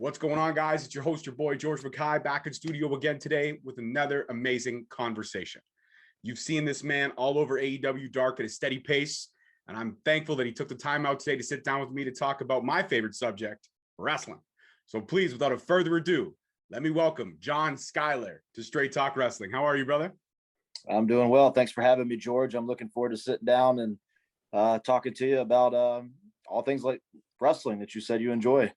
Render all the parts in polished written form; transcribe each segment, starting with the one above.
What's going on, guys? It's your host, your boy, George Mackay, back in studio again today with another amazing conversation. You've seen this man all over AEW Dark at a steady pace, and I'm thankful that he took the time out today to sit down with me to talk about my favorite subject, wrestling. So please, without a further ado, let me welcome John Skyler to Straight Talk Wrestling. How are you, brother? I'm doing well. Thanks for having me, George. I'm looking forward to sitting down and talking to you about all things like wrestling that you said you enjoy.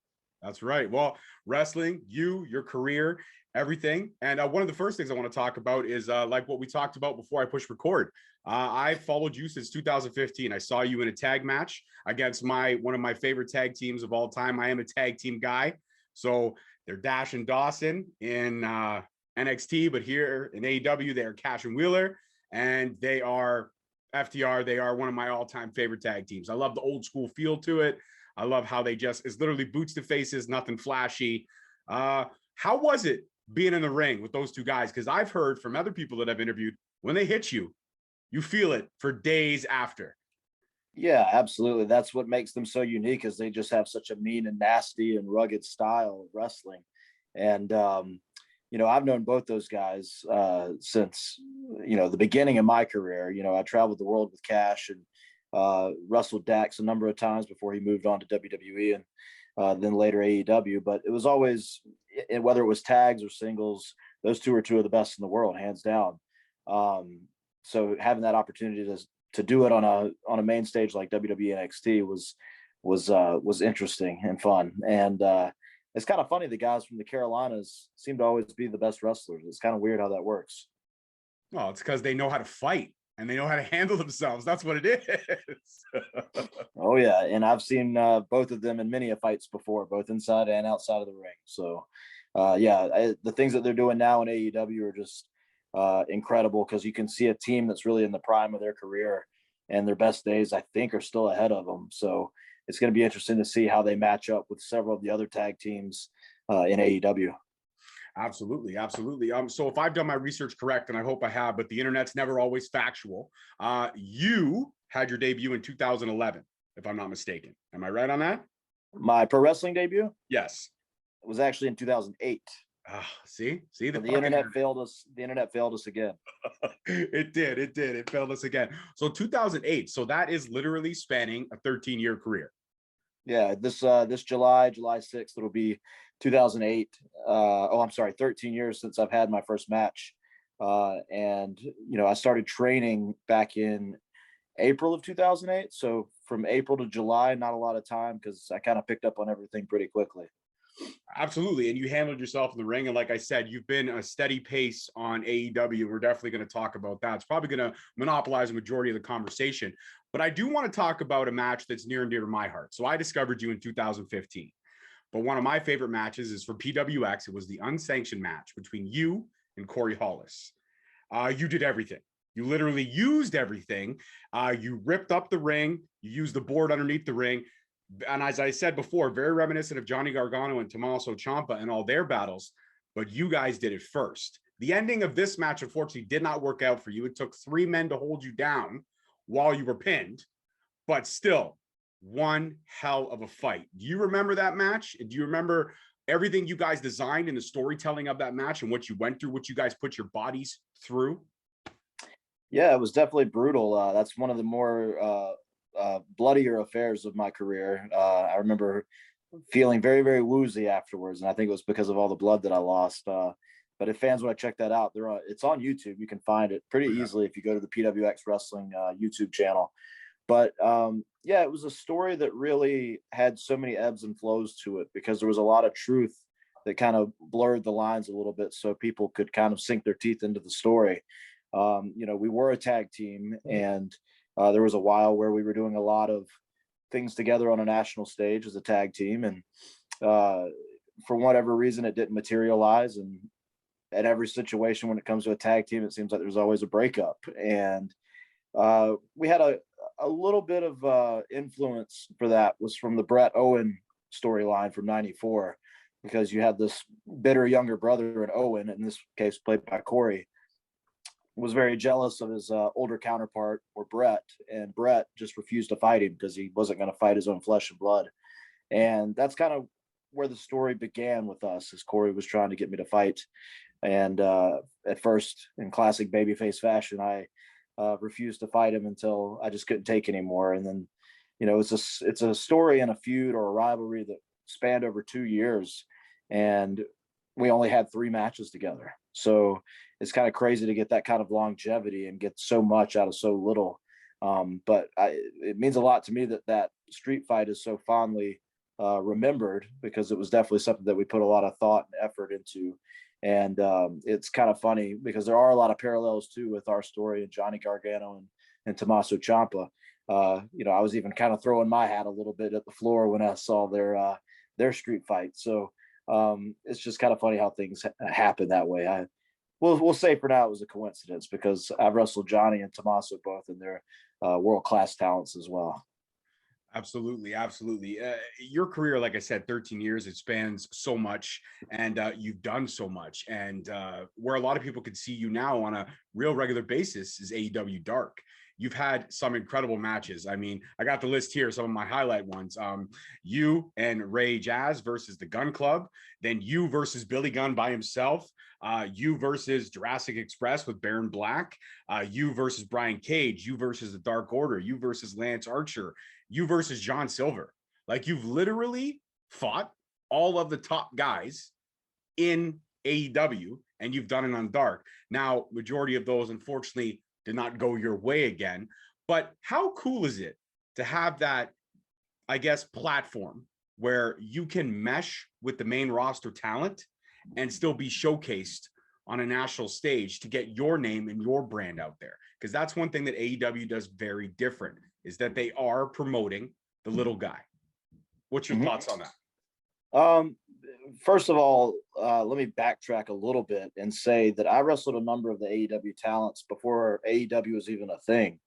That's right. Well, wrestling, your career, everything. And one of the first things I want to talk about is like what we talked about before I push record. I followed you since 2015. I saw you in a tag match against one of my favorite tag teams of all time. I am a tag team guy. So they're Dash and Dawson in NXT, but here in AEW, they are Cash and Wheeler, and they are FTR. They are one of my all-time favorite tag teams. I love the old school feel to it. I love how it's literally boots to faces, nothing flashy. How was it being in the ring with those two guys? Because I've heard from other people that I've interviewed, when they hit you, you feel it for days after. Yeah, absolutely. That's what makes them so unique, is they just have such a mean and nasty and rugged style of wrestling. And, I've known both those guys since, the beginning of my career. I traveled the world with Cash and wrestled Dax a number of times before he moved on to WWE and then later AEW. But it was always, whether it was tags or singles, those two are two of the best in the world, hands down. So having that opportunity to do it on a main stage like WWE NXT was interesting and fun. And it's kind of funny, the guys from the Carolinas seem to always be the best wrestlers. It's kind of weird how that works. Well, it's because they know how to fight and they know how to handle themselves. That's what it is. Oh yeah, and I've seen both of them in many fights before, both inside and outside of the ring. So the things that they're doing now in AEW are just incredible, because you can see a team that's really in the prime of their career, and their best days, I think, are still ahead of them. So it's going to be interesting to see how they match up with several of the other tag teams in AEW. Absolutely. So if I've done my research correct, and I hope I have, but the internet's never always factual, you had your debut in 2011, if I'm not mistaken. Am I right on that? My pro wrestling debut? Yes. It was actually in 2008. See, the internet failed us. The internet failed us again. It did. It failed us again. So 2008. So that is literally spanning a 13-year career. Yeah, this July 6th, it'll be 2008. I'm sorry, 13 years since I've had my first match. And I started training back in April of 2008. So from April to July, not a lot of time, because I kind of picked up on everything pretty quickly. Absolutely. And you handled yourself in the ring. And like I said, you've been a steady pace on AEW. We're definitely going to talk about that. It's probably going to monopolize a majority of the conversation. But I do want to talk about a match that's near and dear to my heart. So I discovered you in 2015. But one of my favorite matches is for PWX. It was the unsanctioned match between you and Corey Hollis. You did everything. You literally used everything. You ripped up the ring. You used the board underneath the ring. And as I said before, very reminiscent of Johnny Gargano and Tommaso Ciampa and all their battles, but you guys did it first. The ending of this match, unfortunately, did not work out for you. It took 3 men to hold you down while you were pinned, but still, one hell of a fight. Do you remember that match? Do you remember everything you guys designed in the storytelling of that match and what you went through, what you guys put your bodies through? Yeah, it was definitely brutal. That's one of the more bloodier affairs of my career. I remember feeling very, very woozy afterwards, and I think it was because of all the blood that I lost. But if fans want to check that out, it's on YouTube. You can find it pretty easily if you go to the PWX Wrestling YouTube channel. But it was a story that really had so many ebbs and flows to it, because there was a lot of truth that kind of blurred the lines a little bit, so people could kind of sink their teeth into the story. We were a tag team, and there was a while where we were doing a lot of things together on a national stage as a tag team. And for whatever reason, it didn't materialize. And at every situation when it comes to a tag team, it seems like there's always a breakup. And we had a little bit of influence for that was from the Bret Owen storyline from '94, because you had this bitter younger brother in Owen, in this case played by Corey, was very jealous of his older counterpart, or Bret, and Bret just refused to fight him because he wasn't going to fight his own flesh and blood. And that's kind of where the story began with us, as Corey was trying to get me to fight. And at first, in classic babyface fashion, I refused to fight him until I just couldn't take anymore. And then, it's a story and a feud or a rivalry that spanned over 2 years, and we only had 3 matches together. So it's kind of crazy to get that kind of longevity and get so much out of so little. But it means a lot to me that that street fight is so fondly remembered, because it was definitely something that we put a lot of thought and effort into. And it's kind of funny because there are a lot of parallels too with our story and Johnny Gargano and Tommaso Ciampa. I was even kind of throwing my hat a little bit at the floor when I saw their street fight. So it's just kind of funny how things happen that way. We'll say for now it was a coincidence, because I've wrestled Johnny and Tommaso both, and they're world-class talents as well. Absolutely, absolutely. Your career, like I said, 13 years, it spans so much, and you've done so much. And where a lot of people can see you now on a real regular basis is AEW Dark. You've had some incredible matches. I mean, I got the list here, some of my highlight ones. You and Ray Jazz versus the Gun Club, then you versus Billy Gunn by himself, you versus Jurassic Express with Baron Black, you versus Brian Cage, you versus the Dark Order, you versus Lance Archer, you versus John Silver. Like, you've literally fought all of the top guys in AEW, and you've done it on Dark. Now, majority of those, unfortunately, did not go your way again. But how cool is it to have that, I guess, platform where you can mesh with the main roster talent and still be showcased on a national stage to get your name and your brand out there? Because that's one thing that AEW does very different, is that they are promoting the little guy. What's your thoughts on that? First of all, let me backtrack a little bit and say that I wrestled a number of the AEW talents before AEW was even a thing.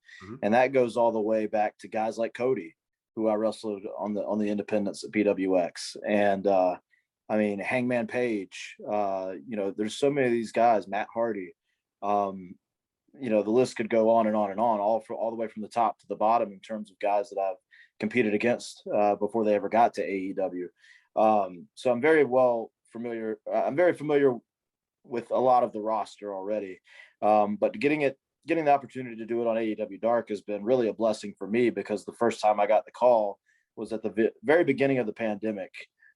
And that goes all the way back to guys like Cody, who I wrestled on the independents at PWX. And I mean, Hangman Page, there's so many of these guys, Matt Hardy, the list could go on and on and on, all the way from the top to the bottom in terms of guys that I've competed against before they ever got to AEW. So I'm very familiar. I'm very familiar with a lot of the roster already. But getting the opportunity to do it on AEW Dark has been really a blessing for me, because the first time I got the call was at the very beginning of the pandemic,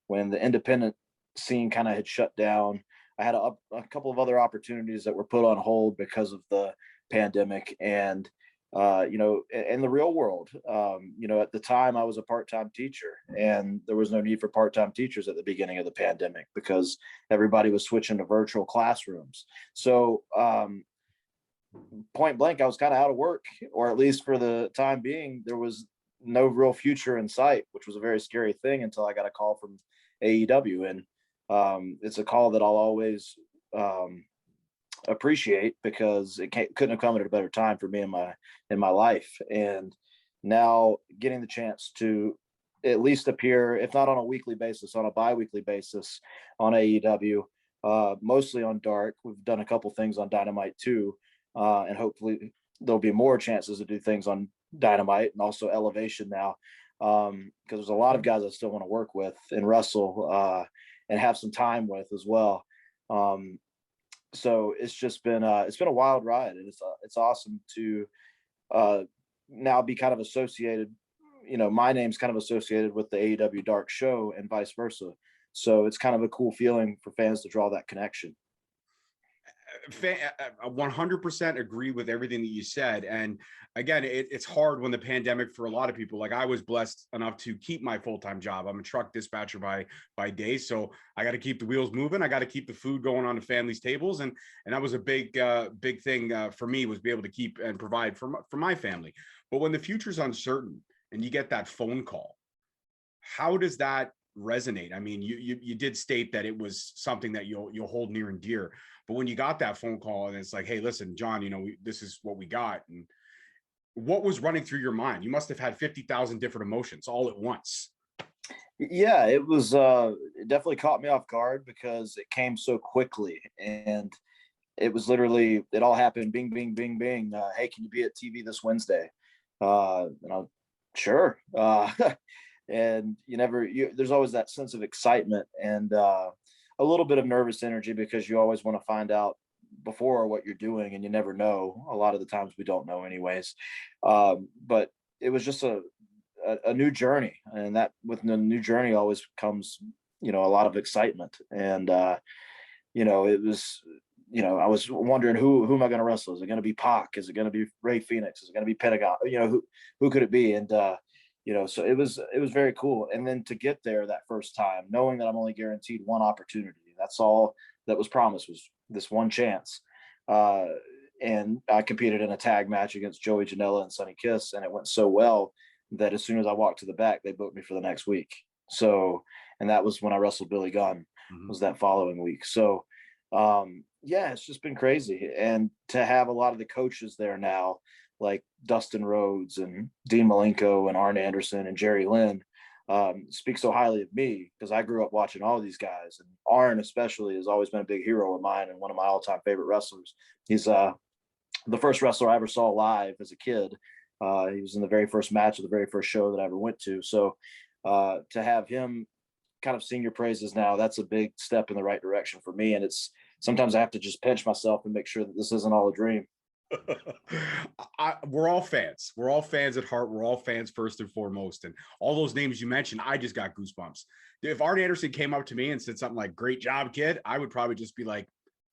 when the independent scene kind of had shut down. I had a couple of other opportunities that were put on hold because of the pandemic. And in the real world, at the time I was a part-time teacher, and there was no need for part-time teachers at the beginning of the pandemic because everybody was switching to virtual classrooms. So point blank, I was kind of out of work, or at least for the time being, there was no real future in sight, which was a very scary thing until I got a call from AEW. And it's a call that I'll always appreciate, because it couldn't have come at a better time for me in my life. And now getting the chance to at least appear, if not on a weekly basis, on a bi-weekly basis on AEW, mostly on Dark. We've done a couple things on Dynamite too, and hopefully there'll be more chances to do things on Dynamite and also Elevation now, because there's a lot of guys I still want to work with and wrestle and have some time with as well. So it's been a wild ride, and it's awesome to now be kind of associated. My name's kind of associated with the AEW Dark show and vice versa. So it's kind of a cool feeling for fans to draw that connection. 100% agree with everything that you said. And again, it's hard when the pandemic, for a lot of people, like I was blessed enough to keep my full-time job. I'm a truck dispatcher by day. So I got to keep the wheels moving. I got to keep the food going on the family's tables. And that was a big thing for me, was be able to keep and provide for my family. But when the future's uncertain and you get that phone call, how does that resonate? I mean, you did state that it was something that you'll hold near and dear. But when you got that phone call and it's like, hey, listen, John, this is what we got. And what was running through your mind? You must have had 50,000 different emotions all at once. Yeah, it was, it definitely caught me off guard because it came so quickly, and it was literally, it all happened. Bing, bing, bing, bing. Hey, can you be at TV this Wednesday? And I, sure. and there's always that sense of excitement and a little bit of nervous energy because you always want to find out before what you're doing, and you never know. A lot of the times we don't know anyways. But it was just a new journey, and that with the new journey always comes, a lot of excitement. And it was, I was wondering who am I going to wrestle? Is it going to be Pac? Is it going to be Ray Phoenix? Is it going to be Pentagon? Who could it be? And so it was very cool. And then to get there that first time, knowing that I'm only guaranteed one opportunity, that's all that was promised, was this one chance. And I competed in a tag match against Joey Janela and Sonny Kiss, and it went so well that as soon as I walked to the back, they booked me for the next week. So, and that was when I wrestled Billy Gunn, was that following week. So, yeah, it's just been crazy. And to have a lot of the coaches there now, like Dustin Rhodes and Dean Malenko and Arn Anderson and Jerry Lynn, speak so highly of me because I grew up watching all of these guys. And Arn especially has always been a big hero of mine and one of my all-time favorite wrestlers. He's the first wrestler I ever saw live as a kid. He was in the very first match of the very first show that I ever went to. So to have him kind of sing your praises now, that's a big step in the right direction for me. And it's sometimes I have to just pinch myself and make sure that this isn't all a dream. We're all fans. We're all fans at heart. We're all fans first and foremost. And all those names you mentioned, I just got goosebumps. If Arn Anderson came up to me and said something like, "Great job, kid," I would probably just be like,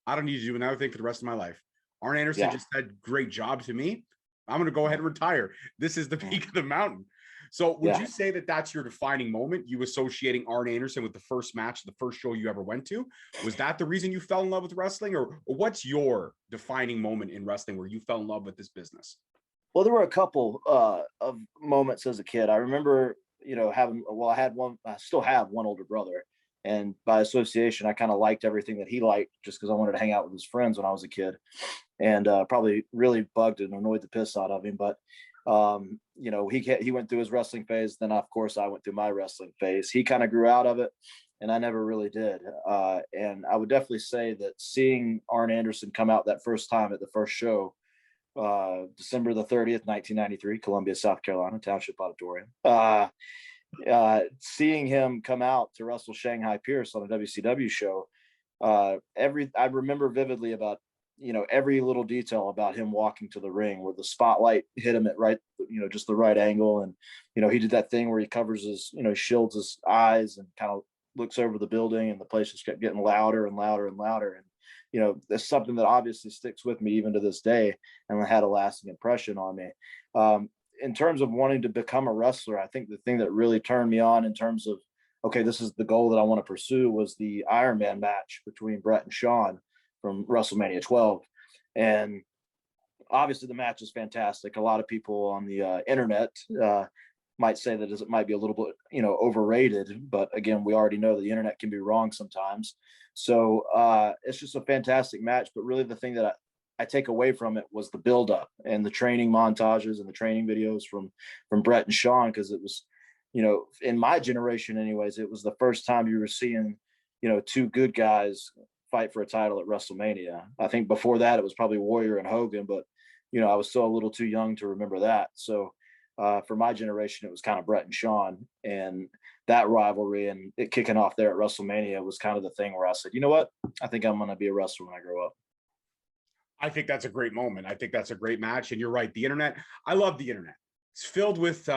I don't need to do another thing for the rest of my life. Arn Anderson just said, "Great job" to me. I'm going to go ahead and retire. This is the peak of the mountain. So would you say that that's your defining moment? You associating Arn Anderson with the first match, the first show you ever went to? Was that the reason you fell in love with wrestling? Or what's your defining moment in wrestling where you fell in love with this business? Well, there were a couple of moments as a kid. I remember, I still have one older brother. And by association, I kind of liked everything that he liked just because I wanted to hang out with his friends when I was a kid, and probably really bugged and annoyed the piss out of him. But he went through his wrestling phase. Then of course I went through my wrestling phase. He kind of grew out of it, and I never really did. And I would definitely say that seeing Arn Anderson come out that first time at the first show, December the 30th, 1993, Columbia, South Carolina, Township Auditorium. Seeing him come out to wrestle Shanghai Pierce on a WCW show, I remember vividly about every little detail about him walking to the ring, where the spotlight hit him at right, just the right angle. And, he did that thing where he covers his, shields his eyes and kind of looks over the building, and the place just kept getting louder and louder and louder. And, that's something that obviously sticks with me even to this day and had a lasting impression on me. In terms of wanting to become a wrestler, I think the thing that really turned me on in terms of, okay, this is the goal that I want to pursue, was the Iron Man match between Bret and Shawn from WrestleMania 12. And obviously the match is fantastic. A lot of people on the internet might say that it might be a little bit, overrated, but again, we already know that the internet can be wrong sometimes. So it's just a fantastic match. But really the thing that I take away from it was the buildup and the training montages and the training videos from Bret and Shawn, because it was, in my generation anyways, it was the first time you were seeing, two good guys fight for a title at WrestleMania. I think before that it was probably Warrior and Hogan, but I was still a little too young to remember that. So for my generation, it was kind of Bret and Shawn, and that rivalry and it kicking off there at WrestleMania was kind of the thing where I said, you know what, I think I'm going to be a wrestler when I grow up. I think that's a great moment. I think that's a great match. And you're right. The internet, I love the internet. It's filled with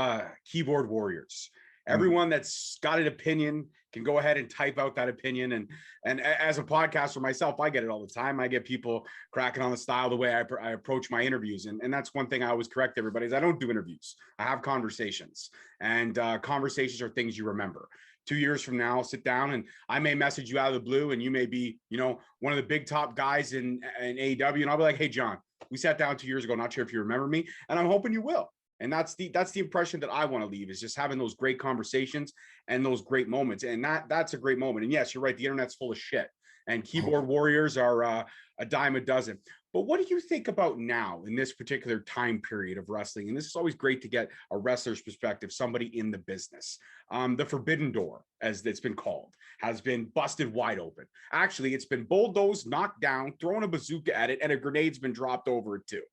keyboard warriors. Everyone that's got an opinion can go ahead and type out that opinion. And as a podcaster myself, I get it all the time. I get people cracking on the style, the way I approach my interviews. And that's one thing I always correct everybody is I don't do interviews. I have conversations, and conversations are things you remember. 2 years from now, I'll sit down and I may message you out of the blue, and you may be, one of the big top guys in AEW. And I'll be like, "Hey, John, we sat down 2 years ago. Not sure if you remember me." And I'm hoping you will. And that's the impression that I want to leave, is just having those great conversations and those great moments. And that's a great moment. And yes, you're right. The internet's full of shit, and keyboard warriors are a dime a dozen. But what do you think about now in this particular time period of wrestling? And this is always great to get a wrestler's perspective, somebody in the business. The forbidden door, as it's been called, has been busted wide open. Actually, it's been bulldozed, knocked down, thrown a bazooka at it, and a grenade's been dropped over it too.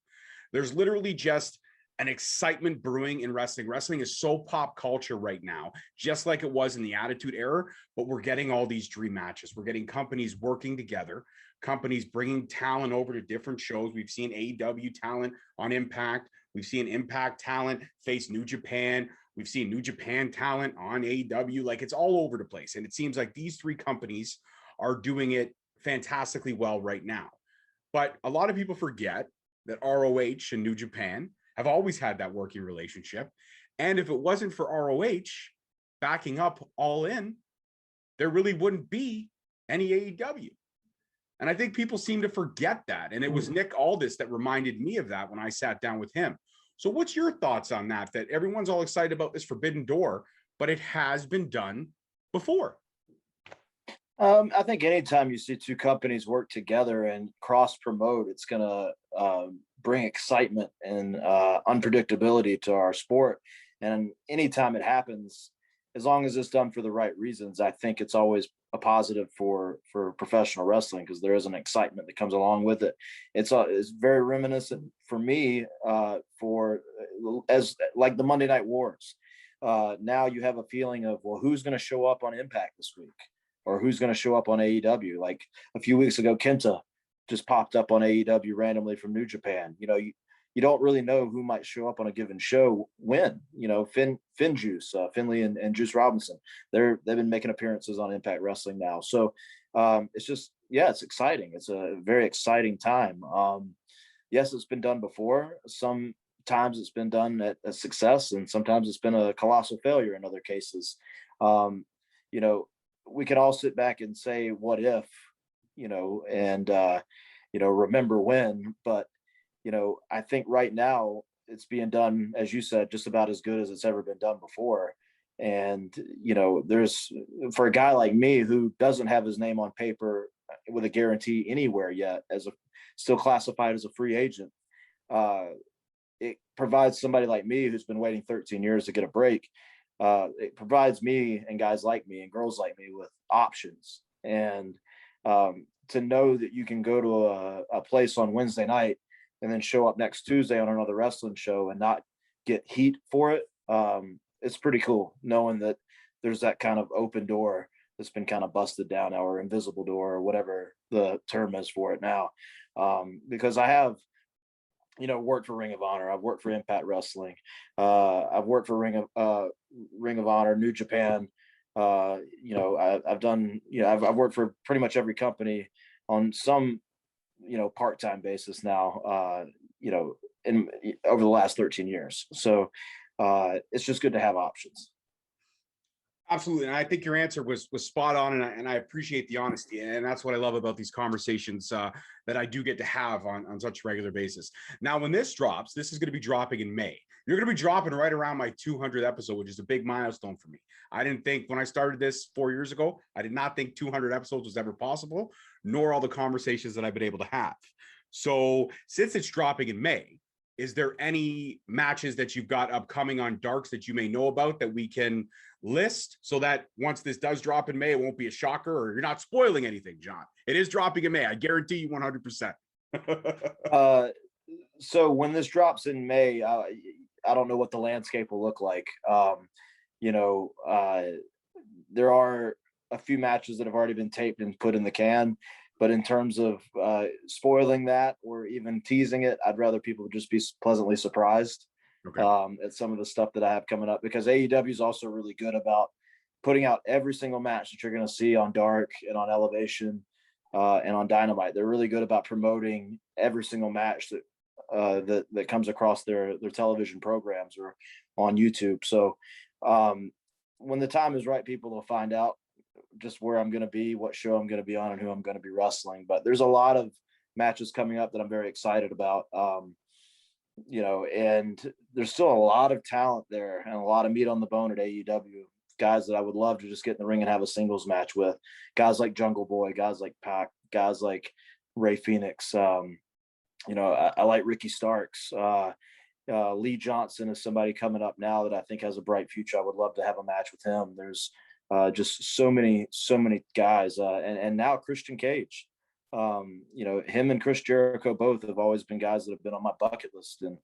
There's literally just an excitement brewing in wrestling. Wrestling is so pop culture right now, just like it was in the Attitude Era, but we're getting all these dream matches. We're getting companies working together, companies bringing talent over to different shows. We've seen AEW talent on Impact. We've seen Impact talent face New Japan. We've seen New Japan talent on AEW. Like, it's all over the place. And it seems like these three companies are doing it fantastically well right now. But a lot of people forget that ROH and New Japan have always had that working relationship. And if it wasn't for ROH backing up All In, there really wouldn't be any AEW. And I think people seem to forget that. And it was Nick Aldis that reminded me of that when I sat down with him. So what's your thoughts on that? That everyone's all excited about this Forbidden Door, but it has been done before. I think anytime you see two companies work together and cross promote, it's going to bring excitement and unpredictability to our sport. And anytime it happens, as long as it's done for the right reasons, I think it's always a positive for professional wrestling, because there is an excitement that comes along with it. It's very reminiscent for me as like the Monday Night Wars. Now you have a feeling of, well, who's going to show up on Impact this week, or who's going to show up on AEW? Like a few weeks ago, Kenta just popped up on AEW randomly from New Japan. You don't really know who might show up on a given show when. Juice, Finley and Juice Robinson, they've been making appearances on Impact Wrestling now. So it's just, it's exciting. It's a very exciting time. Yes, it's been done before. Sometimes it's been done at a success, and sometimes it's been a colossal failure in other cases. We can all sit back and say, what if, and remember when, but I think right now it's being done, as you said, just about as good as it's ever been done before. And, there's, for a guy like me who doesn't have his name on paper with a guarantee anywhere yet, still classified as a free agent, it provides somebody like me who's been waiting 13 years to get a break. It provides me and guys like me and girls like me with options. And to know that you can go to a place on Wednesday night and then show up next Tuesday on another wrestling show and not get heat for it, it's pretty cool knowing that there's that kind of open door that's been kind of busted down, or invisible door, or whatever the term is for it now. Because I have, worked for Ring of Honor. I've worked for Impact Wrestling. I've worked for Ring of Honor, New Japan. I've done, I've worked for pretty much every company on some, part-time basis now, over the last 13 years. So it's just good to have options. Absolutely. And I think your answer was spot on. And I appreciate the honesty. And that's what I love about these conversations that I do get to have on such a regular basis. Now, when this drops, this is going to be dropping in May. You're going to be dropping right around my 200th episode, which is a big milestone for me. I didn't think, when I started this 4 years ago, I did not think 200 episodes was ever possible, nor all the conversations that I've been able to have. So since it's dropping in May, is there any matches that you've got upcoming on Darks that you may know about that we can list, so that once this does drop in May, it won't be a shocker, or you're not spoiling anything, John? It is dropping in May. I guarantee you 100%. So when this drops in May, I don't know what the landscape will look like. There are a few matches that have already been taped and put in the can. But in terms of spoiling that or even teasing it, I'd rather people just be pleasantly surprised at some of the stuff that I have coming up, because AEW is also really good about putting out every single match that you're going to see on Dark and on Elevation and on Dynamite. They're really good about promoting every single match that comes across their television programs or on YouTube. So when the time is right, people will find out just where I'm going to be, what show I'm going to be on, and who I'm going to be wrestling. But there's a lot of matches coming up that I'm very excited about. And there's still a lot of talent there and a lot of meat on the bone at AEW. Guys that I would love to just get in the ring and have a singles match with. Guys like Jungle Boy, guys like Pac, guys like Ray Phoenix. I like Ricky Starks. Lee Johnson is somebody coming up now that I think has a bright future. I would love to have a match with him. There's just so many guys, and now Christian Cage. Him and Chris Jericho both have always been guys that have been on my bucket list, and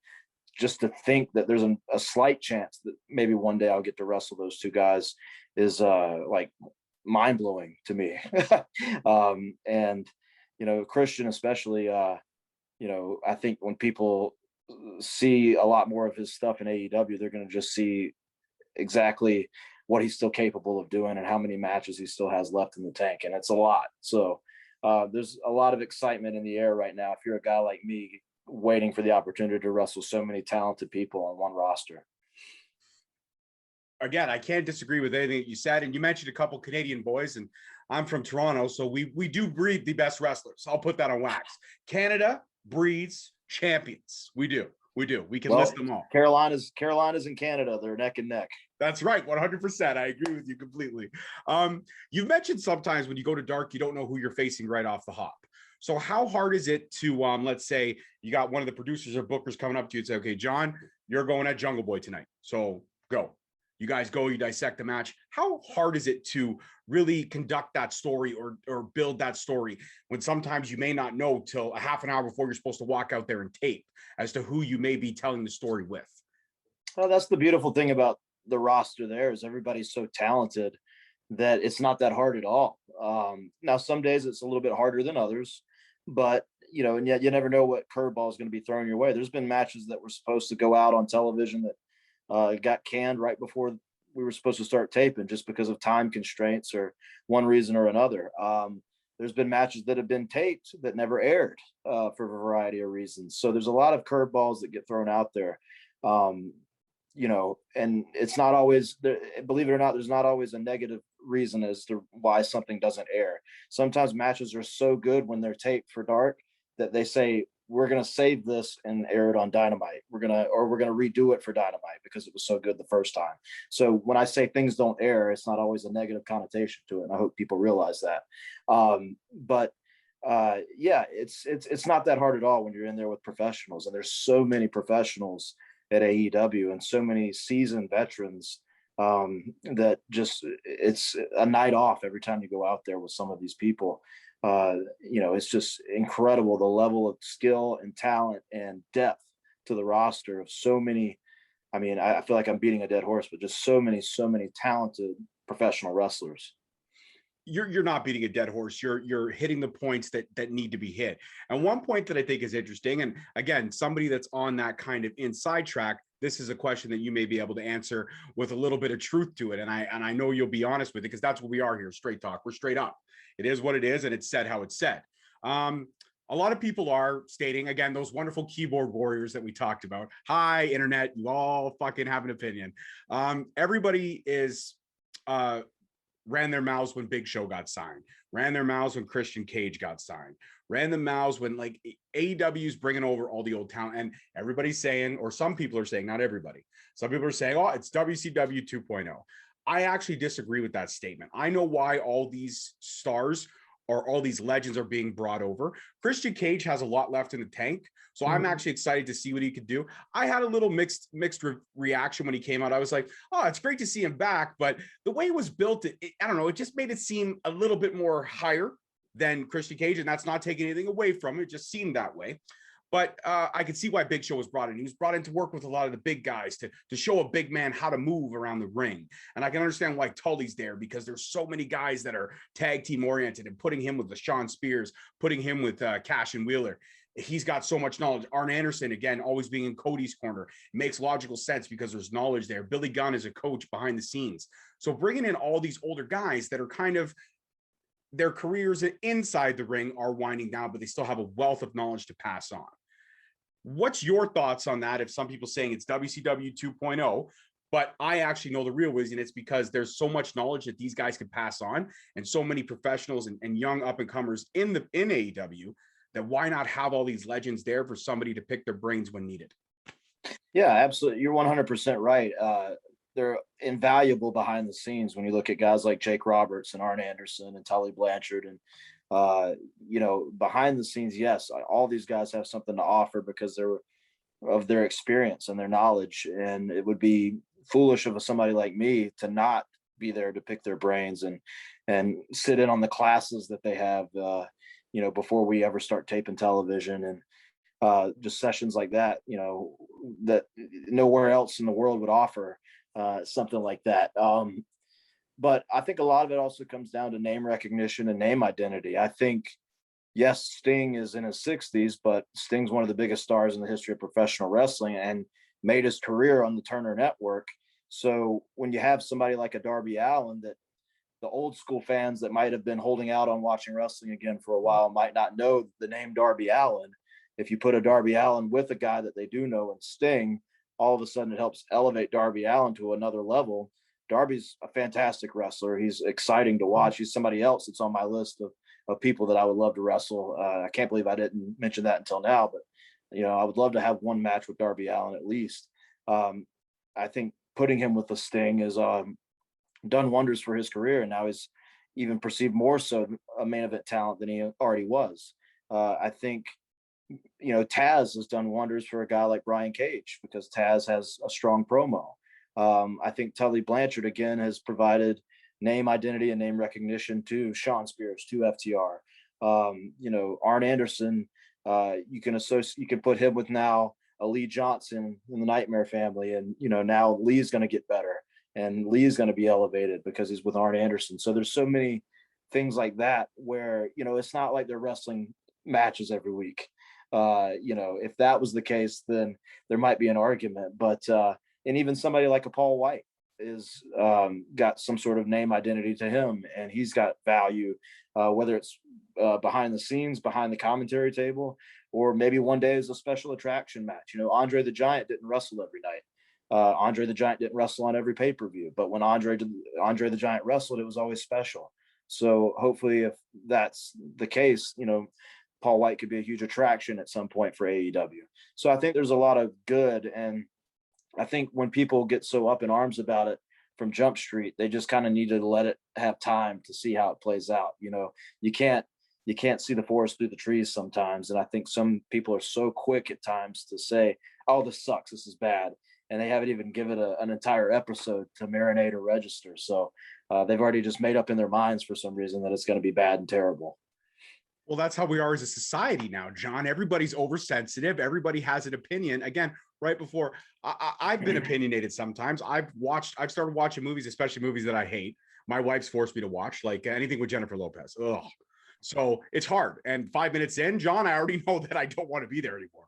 just to think that there's a slight chance that maybe one day I'll get to wrestle those two guys is like mind blowing to me. And Christian especially, I think when people see a lot more of his stuff in AEW, they're going to just see exactly what he's still capable of doing and how many matches he still has left in the tank. And it's a lot. So there's a lot of excitement in the air right now if you're a guy like me waiting for the opportunity to wrestle so many talented people on one roster. Again, I can't disagree with anything that you said. And you mentioned a couple Canadian boys, and I'm from Toronto, so we do breed the best wrestlers. I'll put that on wax. Canada breeds champions. We do. We can list them all. Carolina's in Canada. They're neck and neck. That's right. 100%. I agree with you completely. You've mentioned sometimes when you go to dark, you don't know who you're facing right off the hop. So how hard is it to, let's say you got one of the producers or bookers coming up to you and say, okay, John, you're going at Jungle Boy tonight. So go. You guys go, you dissect the match. How hard is it to really conduct that story or build that story when sometimes you may not know till a half an hour before you're supposed to walk out there and tape as to who you may be telling the story with? Well, that's the beautiful thing about the roster there is everybody's so talented that it's not that hard at all. Now, some days it's a little bit harder than others, but and yet you never know what curveball is going to be thrown your way. There's been matches that were supposed to go out on television that got canned right before we were supposed to start taping just because of time constraints or one reason or another. There's been matches that have been taped that never aired for a variety of reasons. So there's a lot of curveballs that get thrown out there. And it's not always, believe it or not, there's not always a negative reason as to why something doesn't air. Sometimes matches are so good when they're taped for dark that they say, we're going to save this and air it on Dynamite. We're going to redo it for Dynamite because it was so good the first time. So when I say things don't air, it's not always a negative connotation to it. And I hope people realize that. Yeah, it's not that hard at all when you're in there with professionals, and there's so many professionals at AEW and so many seasoned veterans that just, it's a night off every time you go out there with some of these people. It's just incredible the level of skill and talent and depth to the roster of so many. I mean, I feel like I'm beating a dead horse, but just so many talented professional wrestlers. You're not beating a dead horse. You're hitting the points that need to be hit. And one point that I think is interesting, and again, somebody that's on that kind of inside track, this is a question that you may be able to answer with a little bit of truth to it. And I know you'll be honest with it, because that's what we are here. Straight talk. We're straight up. It is what it is, and it's said how it's said. A lot of people are stating, again, those wonderful keyboard warriors that we talked about. Hi, internet, you all fucking have an opinion. Everybody is ran their mouths when Big Show got signed, ran their mouths when Christian Cage got signed, ran the mouths when like AEW's bringing over all the old talent, and everybody's saying, or some people are saying, not everybody, some people are saying, oh, it's WCW 2.0. I actually disagree with that statement. I know why all these stars or all these legends are being brought over. Christian Cage has a lot left in the tank, so I'm actually excited to see what he could do. I had a little mixed reaction when he came out. I was like, oh, it's great to see him back, but the way it was built, I don't know, it just made it seem a little bit more higher than Christian Cage, and that's not taking anything away from it. It just seemed that way. But I could see why Big Show was brought in. He was brought in to work with a lot of the big guys to show a big man how to move around the ring. And I can understand why Tully's there, because there's so many guys that are tag team oriented, and putting him with Shawn Spears, putting him with Cash and Wheeler. He's got so much knowledge. Arn Anderson, again, always being in Cody's corner, makes logical sense because there's knowledge there. Billy Gunn is a coach behind the scenes. So bringing in all these older guys that are kind of, their careers inside the ring are winding down, but they still have a wealth of knowledge to pass on. What's your thoughts on that? If some people saying it's WCW 2.0, but I actually know the real reason, it's because there's so much knowledge that these guys can pass on, and so many professionals and young up and comers in AEW, that why not have all these legends there for somebody to pick their brains when needed? Yeah, absolutely. You're 100% right. They're invaluable behind the scenes when you look at guys like Jake Roberts and Arn Anderson and Tully Blanchard, and behind the scenes, yes, all these guys have something to offer because of their experience and their knowledge. And it would be foolish of somebody like me to not be there to pick their brains and sit in on the classes that they have, before we ever start taping television. And just sessions like that, that nowhere else in the world would offer something like that. But I think a lot of it also comes down to name recognition and name identity. I think, yes, Sting is in his 60s, but Sting's one of the biggest stars in the history of professional wrestling and made his career on the Turner Network. So when you have somebody like a Darby Allin, that the old school fans that might have been holding out on watching wrestling again for a while might not know the name Darby Allin. If you put a Darby Allin with a guy that they do know in Sting, all of a sudden it helps elevate Darby Allin to another level. Darby's a fantastic wrestler. He's exciting to watch. He's somebody else that's on my list of people that I would love to wrestle. I can't believe I didn't mention that until now, but I would love to have one match with Darby Allin at least. I think putting him with the Sting is done wonders for his career, and now he's even perceived more so a main event talent than he already was. I think Taz has done wonders for a guy like Brian Cage because Taz has a strong promo. I think Tully Blanchard again has provided name identity and name recognition to Shawn Spears, to FTR. Arn Anderson, you can put him with now a Lee Johnson in the Nightmare Family, and now Lee's going to get better, and Lee's going to be elevated because he's with Arn Anderson. So there's so many things like that where it's not like they're wrestling matches every week. If that was the case, then there might be an argument. But and even somebody like a Paul White is got some sort of name identity to him, and he's got value, whether it's behind the scenes, behind the commentary table, or maybe one day as a special attraction match. Andre the Giant didn't wrestle every night. Andre the Giant didn't wrestle on every pay-per-view, but when Andre the Giant wrestled, it was always special. So hopefully, if that's the case, Paul White could be a huge attraction at some point for AEW. So I think there's a lot of good, and I think when people get so up in arms about it from Jump Street, they just kind of need to let it have time to see how it plays out. You can't see the forest through the trees sometimes, and I think some people are so quick at times to say, "Oh, this sucks, this is bad," and they haven't even given an entire episode to marinate or register. So they've already just made up in their minds for some reason that it's going to be bad and terrible. Well, that's how we are as a society now, John. Everybody's oversensitive. Everybody has an opinion. Again, right before I've been opinionated sometimes. I've started watching movies, especially movies that I hate. My wife's forced me to watch, like anything with Jennifer Lopez. Ugh. So it's hard. And 5 minutes in, John, I already know that I don't want to be there anymore.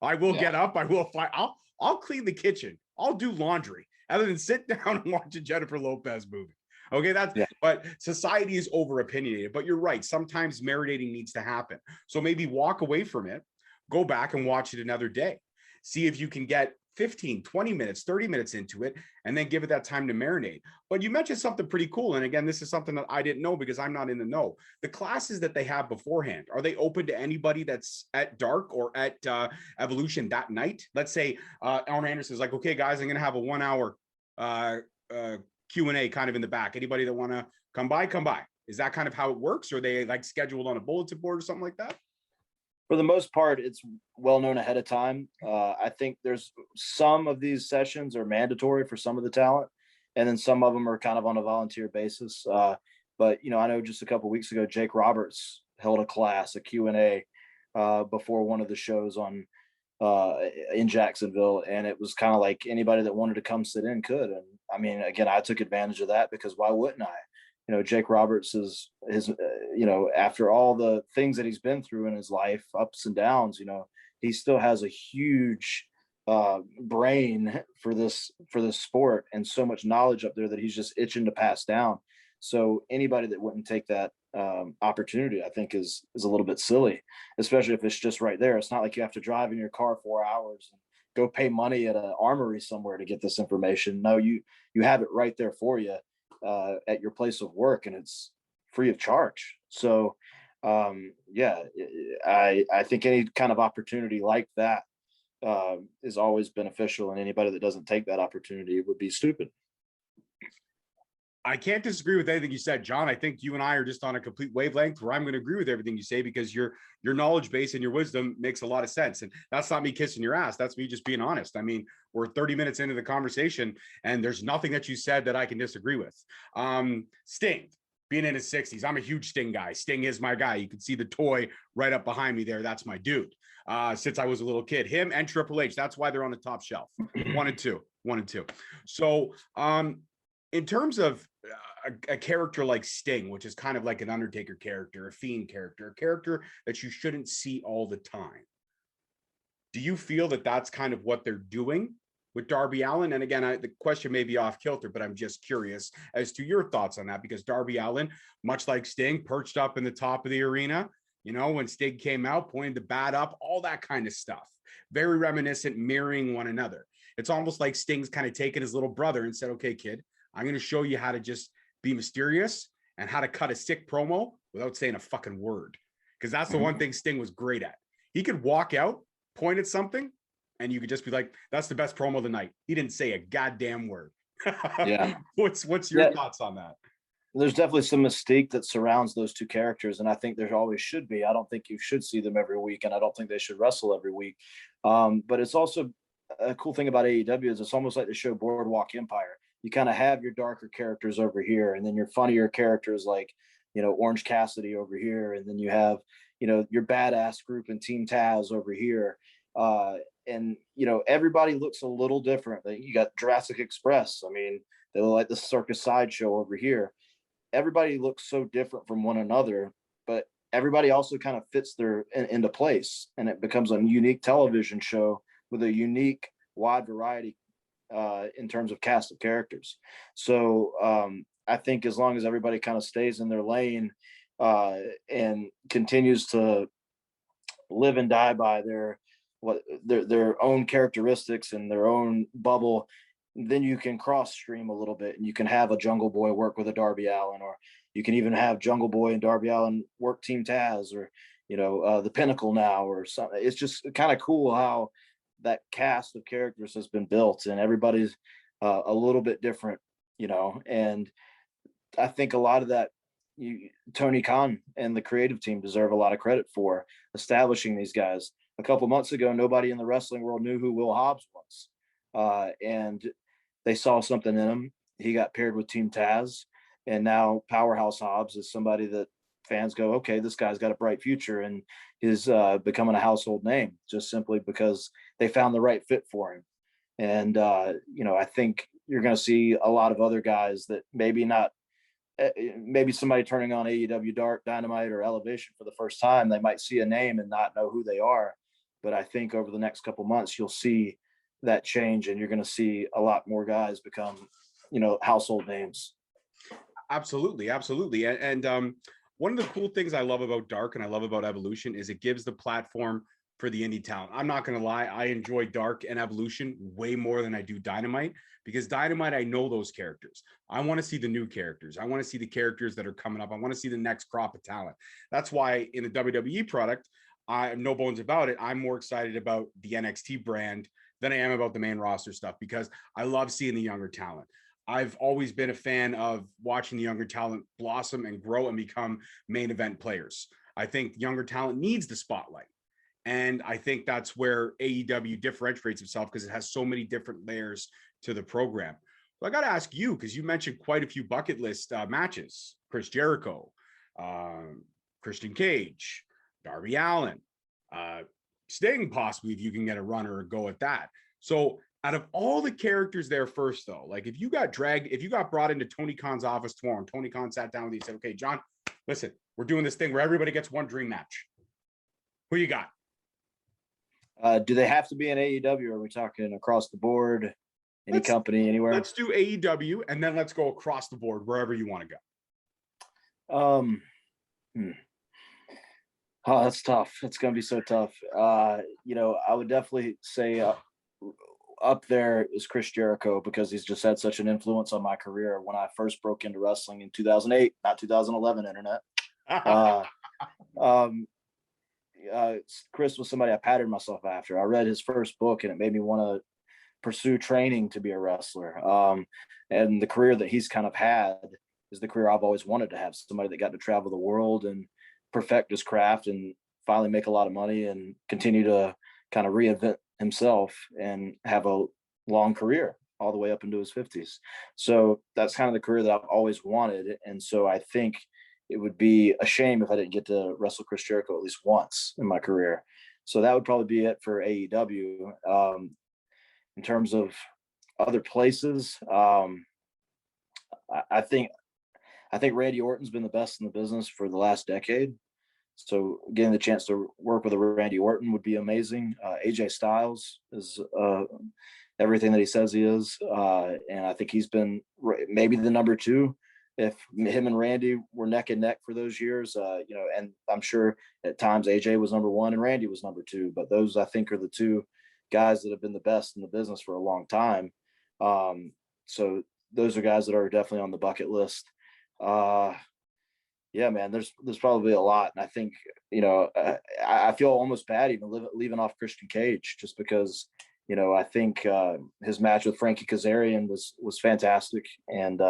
I will get up. I will fight. I'll clean the kitchen. I'll do laundry other than sit down and watch a Jennifer Lopez movie. Okay, but society is over opinionated. But you're right. Sometimes marinating needs to happen. So maybe walk away from it, go back and watch it another day. See if you can get 15, 20 minutes, 30 minutes into it, and then give it that time to marinate. But you mentioned something pretty cool. And again, this is something that I didn't know because I'm not in the know. The classes that they have beforehand, are they open to anybody that's at Dark or at Evolution that night? Let's say Arn Anderson is like, okay, guys, I'm going to have a 1 hour Q&A kind of in the back. Anybody that want to come by, come by. Is that kind of how it works? Or are they like scheduled on a bulletin board or something like that? For the most part, it's well known ahead of time. I think there's some of these sessions are mandatory for some of the talent, and then some of them are kind of on a volunteer basis. But I know just a couple of weeks ago, Jake Roberts held a class, a Q&A before one of the shows on in Jacksonville, and it was kind of like anybody that wanted to come sit in could. And I mean, again, I took advantage of that because why wouldn't I? Jake Roberts is after all the things that he's been through in his life, ups and downs, he still has a huge brain for this sport and so much knowledge up there that he's just itching to pass down. So anybody that wouldn't take that opportunity, I think is a little bit silly, especially if it's just right there. It's not like you have to drive in your car 4 hours and go pay money at an armory somewhere to get this information. No, you have it right there for you at your place of work, and it's free of charge. So I think any kind of opportunity like that is always beneficial, and anybody that doesn't take that opportunity would be stupid. I can't disagree with anything you said, John. I think you and I are just on a complete wavelength where I'm going to agree with everything you say because your knowledge base and your wisdom makes a lot of sense. And that's not me kissing your ass. That's me just being honest. I mean, we're 30 minutes into the conversation and there's nothing that you said that I can disagree with. Sting, being in his 60s, I'm a huge Sting guy. Sting is my guy. You can see the toy right up behind me there. That's my dude. since I was a little kid. Him and Triple H. That's why they're on the top shelf. One and two. So, in terms of a character like Sting, which is kind of like an Undertaker character, a Fiend character, a character that you shouldn't see all the time. Do you feel that that's kind of what they're doing with Darby Allin? And again, the question may be off kilter, but I'm just curious as to your thoughts on that, because Darby Allin, much like Sting, perched up in the top of the arena, you know, when Sting came out, pointed the bat up, all that kind of stuff. Very reminiscent, mirroring one another. It's almost like Sting's kind of taken his little brother and said, okay, kid, I'm going to show you how to just be mysterious and how to cut a sick promo without saying a fucking word. Because that's the one thing Sting was great at. He could walk out, point at something, and you could just be like, that's the best promo of the night. He didn't say a goddamn word. Yeah. What's your thoughts on that? There's definitely some mystique that surrounds those two characters, and I think there always should be. I don't think you should see them every week, and I don't think they should wrestle every week. But it's also a cool thing about AEW is it's almost like the show Boardwalk Empire. You kind of have your darker characters over here, and then your funnier characters like, you know, Orange Cassidy over here, and then you have, you know, your badass group and Team Taz over here. And, you know, everybody looks a little different. You got Jurassic Express. I mean, they look like the Circus Sideshow over here. Everybody looks so different from one another, but everybody also kind of fits into place, and it becomes a unique television show with a unique wide variety in terms of cast of characters. So I think as long as everybody kind of stays in their lane and continues to live and die by their own characteristics and their own bubble, then you can cross stream a little bit, and you can have a Jungle Boy work with a Darby Allin, or you can even have Jungle Boy and Darby Allin work Team Taz, or, you know, the Pinnacle now, or something. It's just kind of cool how that cast of characters has been built, and everybody's a little bit different, you know. And I think a lot of that, Tony Khan and the creative team deserve a lot of credit for establishing these guys. A couple months ago, nobody in the wrestling world knew who Will Hobbs was, and they saw something in him. He got paired with Team Taz, and now Powerhouse Hobbs is somebody that fans go, okay, this guy's got a bright future, and is becoming a household name just simply because they found the right fit for him. And you know, I think you're going to see a lot of other guys that maybe somebody turning on AEW Dark, Dynamite, or Elevation for the first time, they might see a name and not know who they are. But I think over the next couple months, you'll see that change, and you're going to see a lot more guys become, you know, household names. Absolutely. And one of the cool things I love about Dark and I love about Evolution is it gives the platform for the indie talent. I'm not going to lie, I enjoy Dark and Evolution way more than I do Dynamite, because Dynamite, I know those characters. I want to see the new characters. I want to see the characters that are coming up. I want to see the next crop of talent. That's why in the WWE product, I no bones about it, I'm more excited about the NXT brand than I am about the main roster stuff, because I love seeing the younger talent. I've always been a fan of watching the younger talent blossom and grow and become main event players. I think younger talent needs the spotlight. And I think that's where AEW differentiates itself, because it has so many different layers to the program. So I got to ask you, because you mentioned quite a few bucket list matches: Chris Jericho, Christian Cage, Darby Allin, Sting, possibly, if you can get a run or a go at that. So out of all the characters there, first though, like if you got brought into Tony Khan's office tomorrow and Tony Khan sat down with you and said, okay, John, listen, we're doing this thing where everybody gets one dream match. Who you got? Do they have to be in AEW? Or are we talking across the board? Any company, anywhere? Let's do AEW, and then let's go across the board wherever you want to go. Oh, that's tough. It's going to be so tough. You know, I would definitely say up there is Chris Jericho, because he's just had such an influence on my career. When I first broke into wrestling in 2008, not 2011 internet. Chris was somebody I patterned myself after. I read his first book, and it made me want to pursue training to be a wrestler. And the career that he's kind of had is the career I've always wanted to have. Somebody that got to travel the world and perfect his craft and finally make a lot of money and continue to kind of reinvent himself and have a long career all the way up into his 50s. So that's kind of the career that I've always wanted. And so I think it would be a shame if I didn't get to wrestle Chris Jericho at least once in my career. So that would probably be it for AEW. In terms of other places, I think Randy Orton's been the best in the business for the last decade. So getting the chance to work with a Randy Orton would be amazing. AJ Styles is everything that he says he is, and I think he's been maybe the number two. If him and Randy were neck and neck for those years, and I'm sure at times AJ was number one and Randy was number two, but those I think are the two guys that have been the best in the business for a long time. So those are guys that are definitely on the bucket list. Yeah, man, there's probably a lot, and I think I feel almost bad even leaving off Christian Cage just because I think his match with Frankie Kazarian was fantastic, and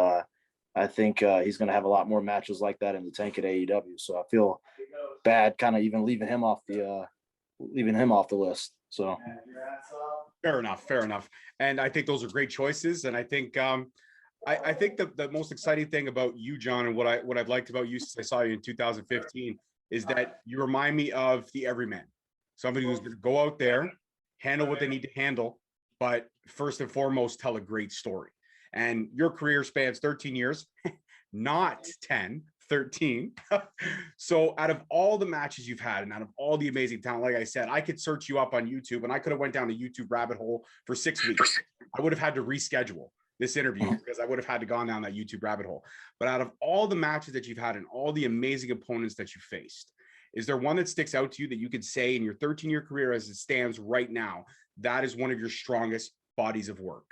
I think he's going to have a lot more matches like that in the tank at AEW. So I feel bad kind of even leaving him off the list. So Fair enough. And I think those are great choices. And I think I think the most exciting thing about you, John, and what I've liked about you since I saw you in 2015 is that you remind me of the everyman, somebody who's going to go out there, handle what they need to handle, but first and foremost, tell a great story. And your career spans 13 years, not 10, 13. So out of all the matches you've had and out of all the amazing talent, like I said, I could search you up on YouTube and I could have went down a YouTube rabbit hole for 6 weeks. I would have had to reschedule this interview because I would have had to gone down that YouTube rabbit hole. But out of all the matches that you've had and all the amazing opponents that you faced, is there one that sticks out to you that you could say in your 13-year career as it stands right now, that is one of your strongest bodies of work?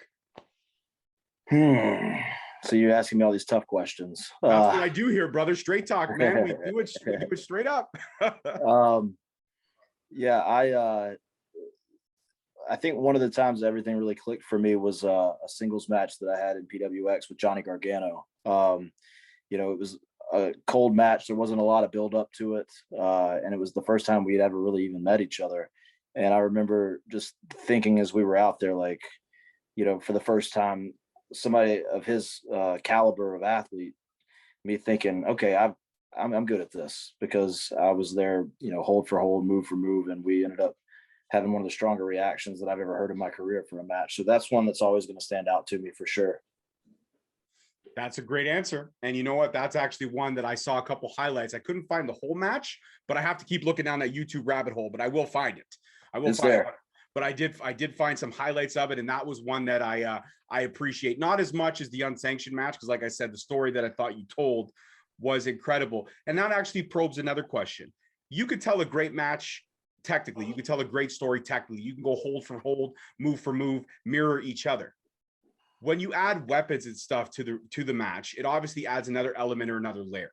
So you're asking me all these tough questions. That's what I do here, brother. Straight talk, man. We do it straight up. Yeah, I think one of the times everything really clicked for me was a singles match that I had in PWX with Johnny Gargano. It was a cold match. There wasn't a lot of build up to it. And it was the first time we'd ever really even met each other. And I remember just thinking as we were out there, like, for the first time, somebody of his caliber of athlete, me thinking, okay, I'm good at this, because I was there, hold for hold, move for move, and we ended up having one of the stronger reactions that I've ever heard in my career for a match. So that's one that's always going to stand out to me for sure. That's a great answer. And you know what? That's actually one that I saw a couple highlights. I couldn't find the whole match, but I have to keep looking down that YouTube rabbit hole, but I will find it. It's there. But I did find some highlights of it, and that was one that I appreciate, not as much as the unsanctioned match, because like I said, the story that I thought you told was incredible. And that actually probes another question. You could tell a great match technically, you could tell a great story technically, you can go hold for hold, move for move, mirror each other. When you add weapons and stuff to the match, it obviously adds another element or another layer.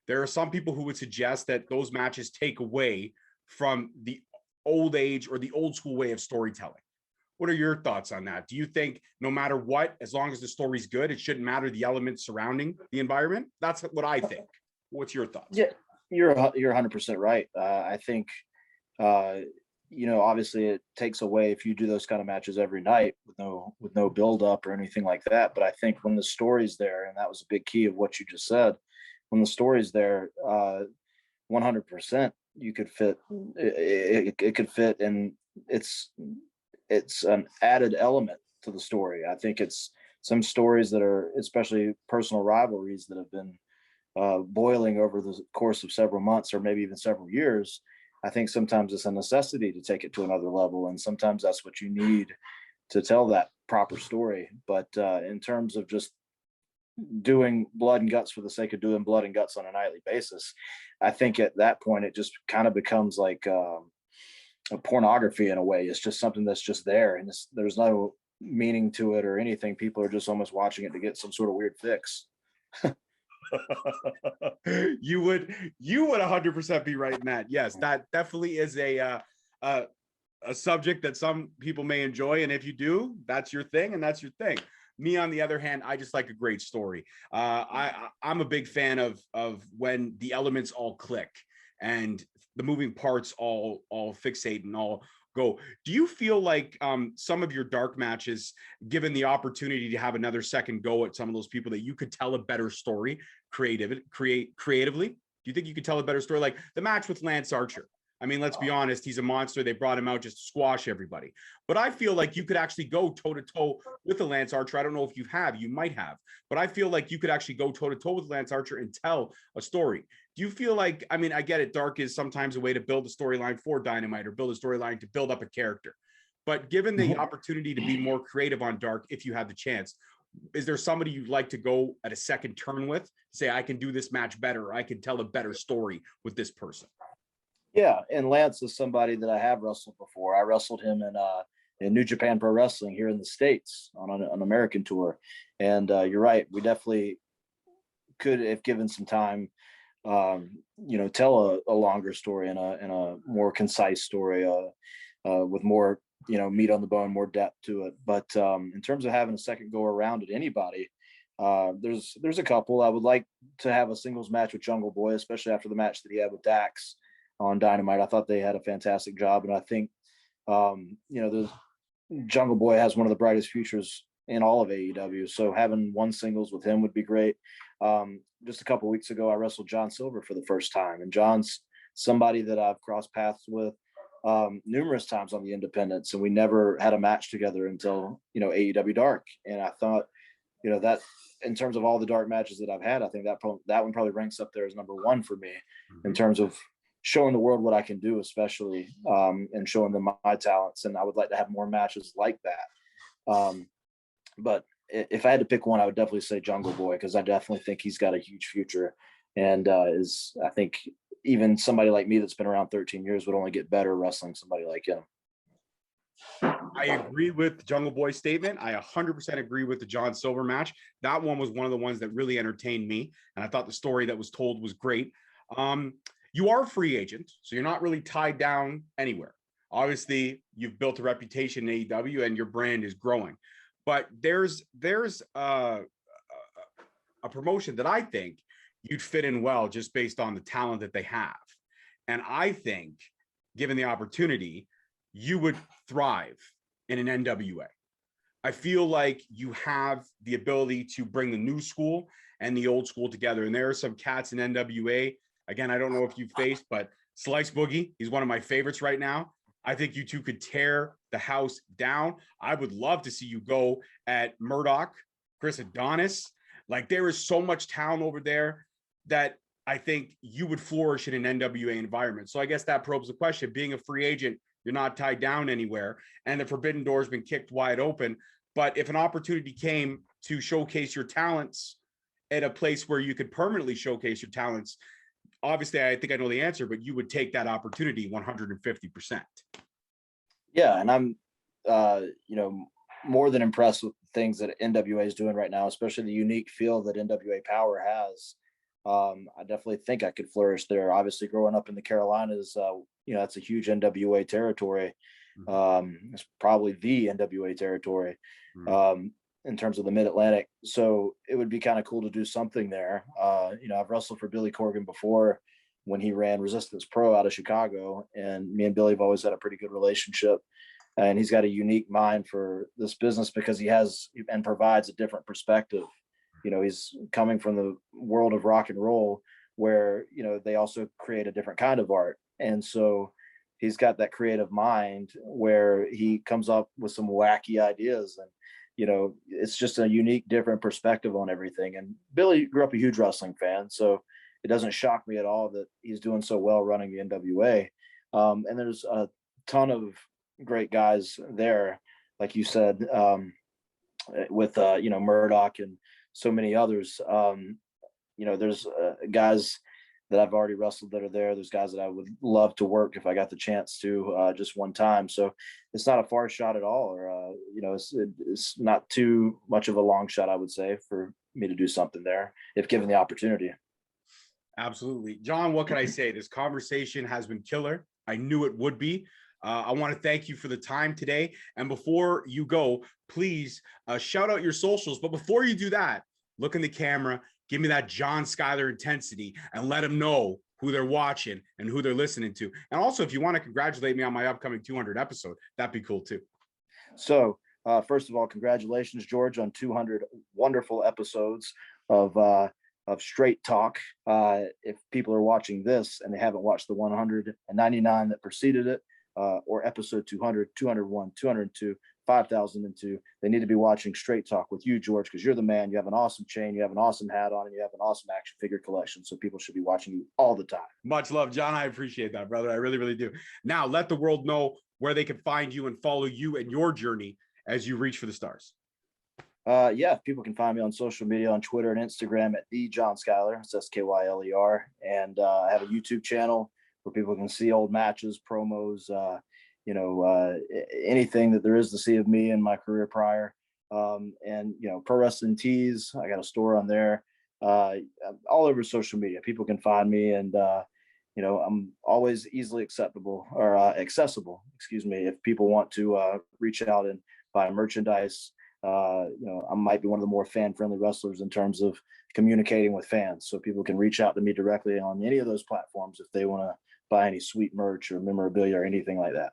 There are some people who would suggest that those matches take away from the old age or the old school way of storytelling. What are your thoughts on that? Do you think no matter what, as long as the story's good, it shouldn't matter the elements surrounding the environment? That's what I think. What's your thoughts? Yeah, you're 100% right. I think, obviously it takes away if you do those kind of matches every night with no build up or anything like that. But I think when the story's there, and that was a big key of what you just said, when the story's there, 100%, you could fit it could fit, and it's an added element to the story. I think it's some stories that are, especially personal rivalries that have been boiling over the course of several months or maybe even several years. I think sometimes it's a necessity to take it to another level, and sometimes that's what you need to tell that proper story. But in terms of just doing blood and guts for the sake of doing blood and guts on a nightly basis, I think at that point it just kind of becomes like a pornography in a way. It's just something that's just there, and there's no meaning to it or anything. People are just almost watching it to get some sort of weird fix. You would 100% be right in that. Yes, that definitely is a subject that some people may enjoy, and if you do, that's your thing, and that's your thing. Me, on the other hand, I just like a great story. I'm a big fan of when the elements all click and the moving parts all fixate and all go. Do you feel like some of your dark matches, given the opportunity to have another second go at some of those people, that you could tell a better creatively? Do you think you could tell a better story? Like the match with Lance Archer. I mean, let's be honest, he's a monster. They brought him out just to squash everybody. But I feel like you could actually go toe to toe with the Lance Archer. I don't know if you might have, but I feel like you could actually go toe to toe with Lance Archer and tell a story. Do you feel like, I mean, I get it, Dark is sometimes a way to build a storyline for Dynamite or build a storyline to build up a character. But given the opportunity to be more creative on Dark, if you have the chance, is there somebody you'd like to go at a second turn with? Say, I can do this match better, or I can tell a better story with this person. Yeah, and Lance is somebody that I have wrestled before. I wrestled him in New Japan Pro Wrestling here in the States on an American tour. And you're right, we definitely could, if given some time, tell a longer story and a more concise story with more meat on the bone, more depth to it. But in terms of having a second go around at anybody, there's a couple. I would like to have a singles match with Jungle Boy, especially after the match that he had with Dax on Dynamite. I thought they had a fantastic job, and I think the Jungle Boy has one of the brightest futures in all of AEW. So having one singles with him would be great. Just a couple of weeks ago, I wrestled John Silver for the first time, and John's somebody that I've crossed paths with numerous times on the independents, and we never had a match together until AEW Dark. And I thought that in terms of all the Dark matches that I've had, I think that one probably ranks up there as number one for me in terms of showing the world what I can do, especially and showing them my talents. And I would like to have more matches like that. But if I had to pick one, I would definitely say Jungle Boy, because I definitely think he's got a huge future, and I think even somebody like me that's been around 13 years would only get better wrestling somebody like him. I agree with the Jungle Boy statement. I 100% agree with the John Silver match. That one was one of the ones that really entertained me, and I thought the story that was told was great. You are a free agent, so you're not really tied down anywhere. Obviously, you've built a reputation in AEW, and your brand is growing. But there's a promotion that I think you'd fit in well just based on the talent that they have. And I think, given the opportunity, you would thrive in an NWA. I feel like you have the ability to bring the new school and the old school together. And there are some cats in NWA. Again, I don't know if you've faced, but Slice Boogie, he's one of my favorites right now. I think you two could tear the house down. I would love to see you go at Murdoch, Chris Adonis. Like, there is so much talent over there that I think you would flourish in an NWA environment. So I guess that probes the question. Being a free agent, you're not tied down anywhere, and the forbidden door has been kicked wide open. But if an opportunity came to showcase your talents at a place where you could permanently showcase your talents, obviously, I think I know the answer, but you would take that opportunity 150%. Yeah, and I'm, more than impressed with the things that NWA is doing right now, especially the unique feel that NWA Power has. I definitely think I could flourish there. Obviously, growing up in the Carolinas, that's a huge NWA territory. It's probably the NWA territory in terms of the Mid-Atlantic. So it would be kind of cool to do something there. I've wrestled for Billy Corgan before when he ran Resistance Pro out of Chicago, and me and Billy have always had a pretty good relationship. And he's got a unique mind for this business because he has and provides a different perspective. He's coming from the world of rock and roll where, they also create a different kind of art. And so he's got that creative mind where he comes up with some wacky ideas, and, it's just a unique, different perspective on everything. And Billy grew up a huge wrestling fan, so it doesn't shock me at all that he's doing so well running the NWA. And there's a ton of great guys there, like you said, with Murdoch and so many others. There's guys that I've already wrestled that are there. There's guys that I would love to work if I got the chance to just one time. So it's not a far shot at all, or it's not too much of a long shot, I would say, for me to do something there if given the opportunity. Absolutely. John, what can I say? This conversation has been killer. I knew it would be. I want to thank you for the time today. And before you go, please shout out your socials. But before you do that, look in the camera, give me that John Skyler intensity, and let them know who they're watching and who they're listening to. And also, if you want to congratulate me on my upcoming 200 episode, that'd be cool too. So first of all, congratulations, George, on 200 wonderful episodes of of Straight Talk. If people are watching this and they haven't watched the 199 that preceded it, or episode 200, 201, 202, 5002, they need to be watching Straight Talk with you, George, because you're the man. You have an awesome chain, you have an awesome hat on, and you have an awesome action figure collection. So people should be watching you all the time. Much love, John. I appreciate that, brother. I really, really do. Now let the world know where they can find you and follow you and your journey as you reach for the stars. Yeah, people can find me on social media, on Twitter and Instagram at the John Skyler. It's SKYLER. And I have a YouTube channel where people can see old matches, promos, anything that there is to see of me and my career prior. And Pro Wrestling Tees, I got a store on there. All over social media, people can find me, and I'm always easily accessible, if people want to reach out and buy merchandise. I might be one of the more fan-friendly wrestlers in terms of communicating with fans. So people can reach out to me directly on any of those platforms if they want to buy any sweet merch or memorabilia or anything like that.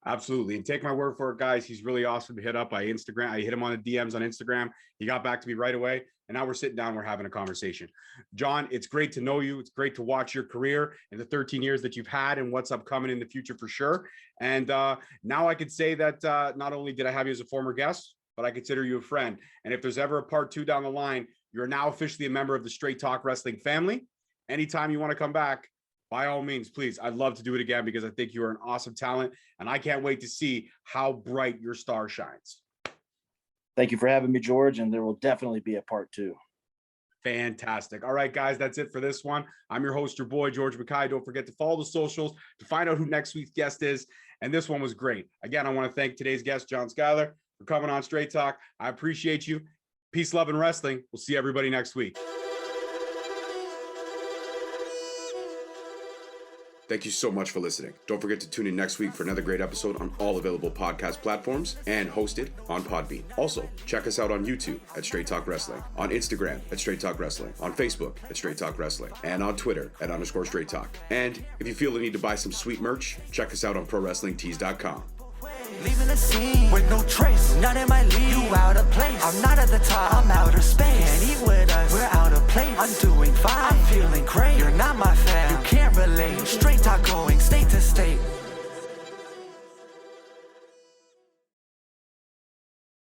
Absolutely. And take my word for it, guys. He's really awesome to hit up by Instagram. I hit him on the DMs on Instagram. He got back to me right away. And now we're sitting down, we're having a conversation. John, it's great to know you. It's great to watch your career and the 13 years that you've had and what's upcoming in the future for sure. And now I could say that not only did I have you as a former guest, but I consider you a friend. And if there's ever a part 2 down the line, you're now officially a member of the Straight Talk Wrestling family. Anytime you want to come back, by all means, please. I'd love to do it again because I think you are an awesome talent, and I can't wait to see how bright your star shines. Thank you for having me, George, and there will definitely be a part 2. Fantastic. All right, guys, that's it for this one. I'm your host, your boy, George Mackay. Don't forget to follow the socials to find out who next week's guest is. And this one was great. Again, I want to thank today's guest, John Skyler, for coming on Straight Talk. I appreciate you. Peace, love, and wrestling. We'll see everybody next week. Thank you so much for listening. Don't forget to tune in next week for another great episode on all available podcast platforms and hosted on Podbean. Also, check us out on YouTube at Straight Talk Wrestling, on Instagram at Straight Talk Wrestling, on Facebook at Straight Talk Wrestling, and on Twitter at _Straight Talk. And if you feel the need to buy some sweet merch, check us out on ProWrestlingTees.com. Leaving the scene with no trace, none in my league. You out of place. I'm not at the top. I'm outer space. Can't eat with us. We're out of place. I'm doing fine. I'm feeling great. You're not my fan. You can't relate. Straight Talk going.